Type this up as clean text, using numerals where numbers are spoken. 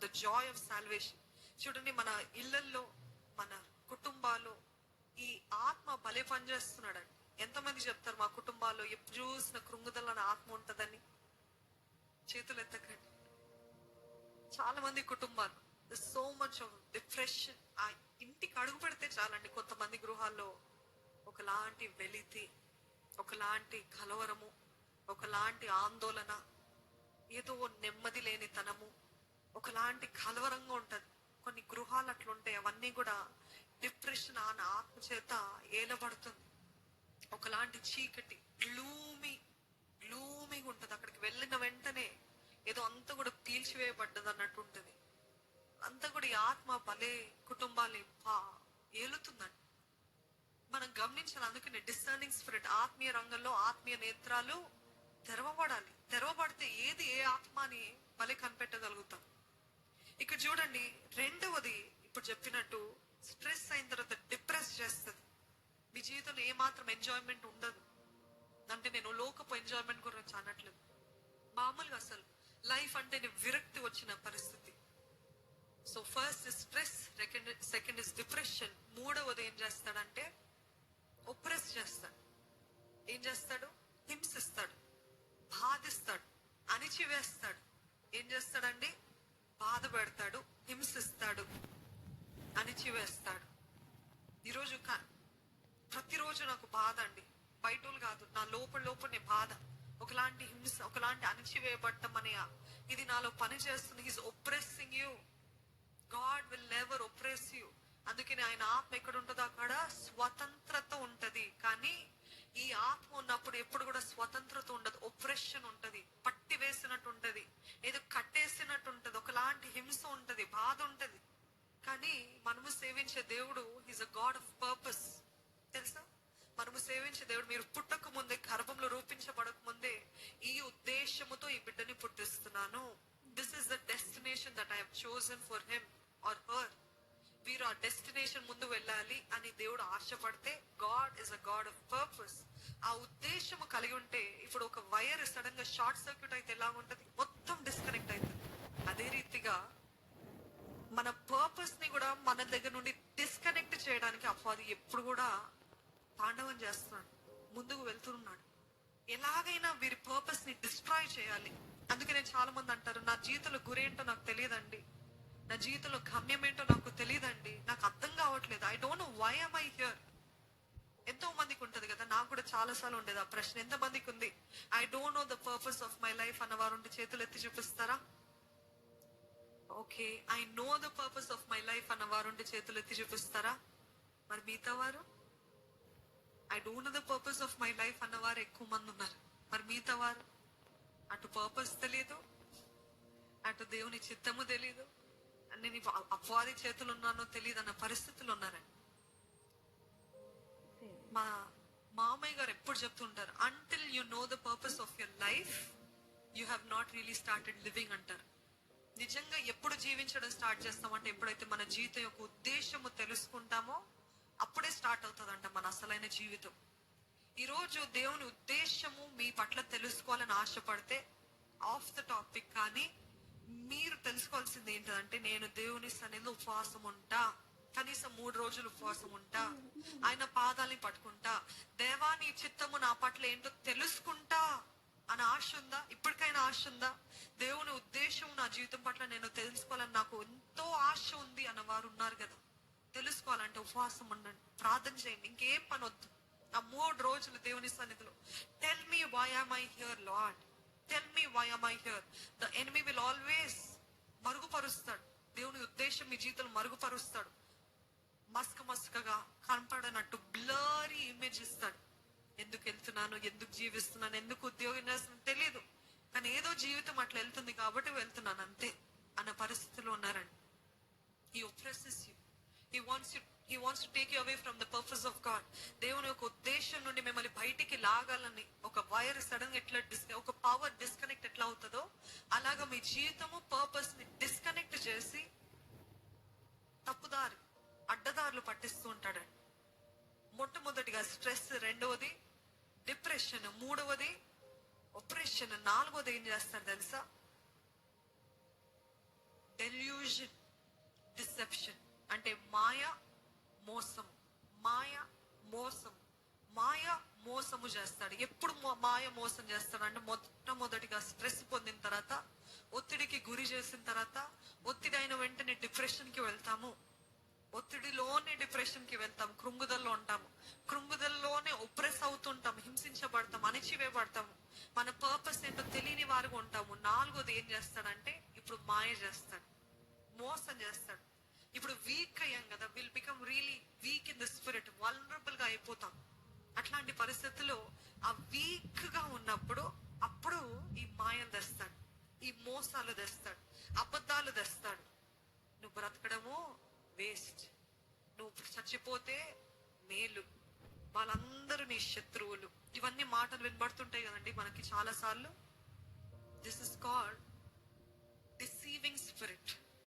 The Joy of salvation. చూడండి, మన ఇళ్లల్లో, మన కుటుంబాల్లో ఈ ఆత్మ భలే పనిచేస్తున్నాడండి. ఎంతమంది చెప్తారు మా కుటుంబాల్లో ఎప్పుడు చూసిన కృంగుదల ఆత్మ ఉంటదని? చేతులు ఎత్తకండి. చాలా మంది కుటుంబాలు సో మచ్ ఆఫ్ డిప్రెషన్. ఆ ఇంటికి అడుగు పెడితే చాలండి, కొంతమంది గృహాల్లో ఒకలాంటి వెలితి, ఒకలాంటి కలవరము, ఒకలాంటి ఆందోళన, ఏదో నెమ్మది లేని తనము, ఒకలాంటి కలవరంగా ఉంటది. కొన్ని గృహాలు అట్లుంటాయి. అవన్నీ కూడా డిప్రెషన్ అన్న ఆత్మ చేత ఏలబడుతుంది. ఒకలాంటి చీకటి, గ్లూమీగా ఉంటది. అక్కడికి వెళ్ళిన వెంటనే ఏదో అంతా కూడా పీల్చివేయబడ్డది అన్నట్టు ఉంటది. అంతా కూడా ఈ ఆత్మ భలే కుటుంబాన్ని ఏలుతుందండి. మనం గమనించాలి. అందుకనే డిస్సర్నింగ్ స్పిరిట్, ఆత్మీయ రంగంలో ఆత్మీయ నేత్రాలు తెరవబడాలి. తెరవబడితే ఏది ఏ ఆత్మ అని భలే కనిపెట్టగలుగుతాం. ఇక్కడ చూడండి, రెండవది ఇప్పుడు చెప్పినట్టు స్ట్రెస్ అయిన తర్వాత డిప్రెస్ చేస్తుంది. మీ జీవితంలో ఏమాత్రం ఎంజాయ్మెంట్ ఉండదు. అంటే నేను లోకపు ఎంజాయ్మెంట్ గురించి అనట్లేదు, మామూలుగా అసలు లైఫ్ అంటే విరక్తి వచ్చిన పరిస్థితి. So first is stress, second is depression. మూడవది ఏం చేస్తాడంటే ఒప్రెస్ చేస్తాడు. ఏం చేస్తాడు? హింసిస్తాడు, బాధిస్తాడు, అణిచివేస్తాడు. ఏం చేస్తాడండి? బాధ పెడతాడు, హింసిస్తాడు, అణిచివేస్తాడు. ఈరోజు ప్రతిరోజు నాకు బాధ అండి, బయటోళ్ళు కాదు, నా లోపలనే బాధ, ఒకలాంటి హింస, ఒకలాంటి అణిచివేయబట్టం అనే ఇది నాలో పని చేస్తుంది. He's oppressing you. God will never oppress you. అందుకని ఆయన ఆత్మ ఎక్కడ ఉంటుందో అక్కడ స్వతంత్రత ఉంటది. కానీ ఈ ఆత్మ ఉన్నప్పుడు ఎప్పుడు కూడా స్వతంత్రత ఉండదు, ఒప్రెషన్ ఉంటది, పట్టి వేసినట్టు ఉంటది, ఏదో కట్టేసినట్టు ఉంటది, ఒకలాంటి హింస ఉంటది, బాధ ఉంటది. కానీ మనము సేవించే దేవుడు is a God of purpose. తెలుసా? మనము సేవించే దేవుడు, మీరు పుట్టక ముందే, గర్భంలో రూపించబడక ముందే ఈ ఉద్దేశముతో ఈ బిడ్డని పుట్టిస్తున్నాను. This is the destination that I have chosen for him or her. వీరు ఆ డెస్టినేషన్ ముందు వెళ్ళాలి అని దేవుడు ఆశపడితే, God is a God of purpose. ఆ ఉద్దేశము కలిగి ఉంటే, ఇప్పుడు ఒక వైర్ సడన్ గా షార్ట్ సర్క్యూట్ అయితే ఎలా ఉంటది? మొత్తం డిస్కనెక్ట్ అవుతుంది. అదే రీతిగా మన పర్పస్ ని కూడా మన దగ్గర నుండి డిస్కనెక్ట్ చేయడానికి అపవాది ఎప్పుడు కూడా తాండవం చేస్తున్నాడు, ముందుకు వెళ్తున్నాడు. ఎలాగైనా వీరి పర్పస్ ని డిస్ట్రాయ్ చేయాలి. అందుకనే చాలా మంది అంటారు, నా జీవితంలో గురేంటో నాకు తెలియదండి, నా జీవితంలో గమ్యం ఏంటో నాకు తెలియదండి, నాకు అర్థం కావట్లేదు, I don't know why am I here. ఎంతో మందికి ఉంటది కదా, నాకు కూడా చాలా సార్లు ఉండేది ఆ ప్రశ్న. ఎంత మందికి ఉంది? I don't know the purpose of my life అన్నవారు ఉంటే చేతులు ఎత్తి చూపిస్తారా? Okay, I know the purpose of my life అన్నవారు ఉంటే చేతులు ఎత్తి చూపిస్తారా? మరి మిగతా వారు? I don't know the purpose of my life అన్నవారు ఎక్కువ మంది ఉన్నారు. మరి మిగతా వారు అటు పర్పస్ తెలియదు, అటు దేవుని చిత్తము తెలీదు, నేను అపవాది చేతులు ఉన్నానో తెలియదు అన్న పరిస్థితులు ఉన్నారండి. మా మామయ్య గారు ఎప్పుడు చెప్తుంటారు, until you know the purpose of your life you have not really started living అంటారు. నిజంగా ఎప్పుడు జీవించడం స్టార్ట్ చేస్తామంటే, ఎప్పుడైతే మన జీవితం యొక్క ఉద్దేశము తెలుసుకుంటామో అప్పుడే స్టార్ట్ అవుతుందంట మన అసలైన జీవితం. ఈరోజు దేవుని ఉద్దేశము మీ పట్ల తెలుసుకోవాలని ఆశపడితే ఆఫ్ ద టాపిక్, కానీ మీరు తెలుసుకోవాల్సింది ఏంటంటే, నేను దేవుని సన్నిధిలో ఉపవాసం ఉంటా, కనీసం 3 రోజులు ఉపవాసం ఉంటా, ఆయన పాదాలని పట్టుకుంటా, దేవాని చిత్తము నా పట్ల ఏంటో తెలుసుకుంటా అని ఆశ ఉందా? ఇప్పటికైనా ఆశ ఉందా? దేవుని ఉద్దేశం నా జీవితం పట్ల నేను తెలుసుకోవాలని నాకు ఎంతో ఆశ ఉంది అన్న వారు ఉన్నారు కదా. తెలుసుకోవాలంటే ఉపవాసం ఉండండి, ప్రార్థన చేయండి, ఇంకేం పని వద్దు. ఆ 3 రోజులు దేవుని సన్నిధిలో tell me why am I here lord, tell me why am I here. The enemy will always మరుగుపరుస్తాడు. దేవుని ఉద్దేశం మీ జీవితంలో మరుగుపరుస్తాడు. మస్కగా కనపడనట్టు బ్లరీ ఇమేజ్ ఇస్తాడు. ఎందుకు వెళ్తున్నాను, ఎందుకు జీవిస్తున్నాను, ఎందుకు ఉద్యోగం చేస్తున్నాను తెలియదు, కానీ ఏదో జీవితం అట్లా వెళ్తుంది కాబట్టి వెళ్తున్నాను అంతే అన్న పరిస్థితిలో ఉన్నారండి. He oppresses you. He wants to take you away from the purpose of God. దేవుని యొక్క ఉద్దేశం నుండి మిమ్మల్ని బయటికి లాగాలని ఒక వైర్ సడన్ గా ఎట్లా ఒక పవర్ డిస్కనెక్ట్ ఎట్లా అవుతుందో, అలాగా మీ జీవితము పర్పస్ ని డిస్కనెక్ట్ చేసి తప్పుదారి అడ్డదారులు పట్టిస్తూ ఉంటాడండి. మొట్టమొదటిగా స్ట్రెస్, రెండవది డిప్రెషన్, మూడవది ఒప్రెషన్, నాలుగవది ఏం చేస్తారు తెలుసా? డెల్యూషన్ ఇల్యూజన్, డిసెప్షన్ అంటే మాయ, మోసం. మాయ, మోసం. మాయ మోసము చేస్తాడు. ఎప్పుడు మాయ మోసం చేస్తాడు అంటే మొట్టమొదటిగా స్ట్రెస్ పొందిన తర్వాత, ఒత్తిడికి గురి చేసిన తర్వాత, ఒత్తిడి అయిన వెంటనే డిప్రెషన్ కి వెళ్తాము. ఒత్తిడిలోనే డిప్రెషన్ కి వెళ్తాం, కృంగుదల్లో ఉంటాము. కృంగుదల్లోనే ఒప్రెస్ అవుతుంటాం, హింసించబడతాం, అణిచివేయబడతాము. మన పర్పస్ ఏంటో తెలియని వారుగా ఉంటాము. నాలుగోది ఏం చేస్తాడంటే ఇప్పుడు మాయ చేస్తాడు, మోసం చేస్తాడు. ఇప్పుడు వీక్ అయ్యాం కదా, will become really week in the spirit, vulnerable గా అయిపోతాం. అట్లాంటి పరిస్థితుల్లో ఆ వీక్ గా ఉన్నప్పుడు అప్పుడు ఈ మాయలు తెస్తాడు, ఈ మోసాలు తెస్తాడు, అబద్ధాలు తెస్తాడు. నువ్వు బ్రతకడము వేస్ట్, నువ్వు చచ్చిపోతే మేలు, వాళ్ళందరూ నీ శత్రువులు. ఇవన్నీ మాటలు వినబడుతుంటాయి కదండి మనకి చాలా సార్లు. This is called deceiving spirit.